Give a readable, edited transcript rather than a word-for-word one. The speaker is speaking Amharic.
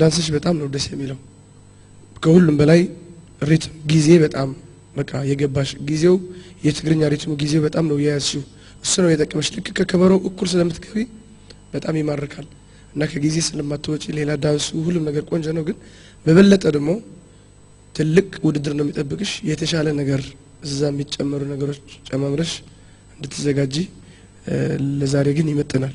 ዳንስሽ በጣም ነው ደስ የሚለው ከሁሉም በላይ ሪትም ጊዜ በጣም በቃ የገባሽ ጊዜው የትግርኛ ሪትሙ ጊዜው በጣም ነው ያያስው እሱ ነው የጠቀመሽ ልክ ከከበረው እኩል ስለምትገቢ በጣም ይማርካል እና ከጊዜ ስለማትወጪ ሌላ ዳንሱ ሁሉም ነገር ቆንጆ ነው ግን በበለጠ ደግሞ ትልቅ ውድድር ነው የሚጠብቅሽ የተሻለ ነገር እዛ የሚጨመሩ ነገሮች ጨማምረሽ እንድትዘጋጂ ለዛሬ ግን ይመጥናል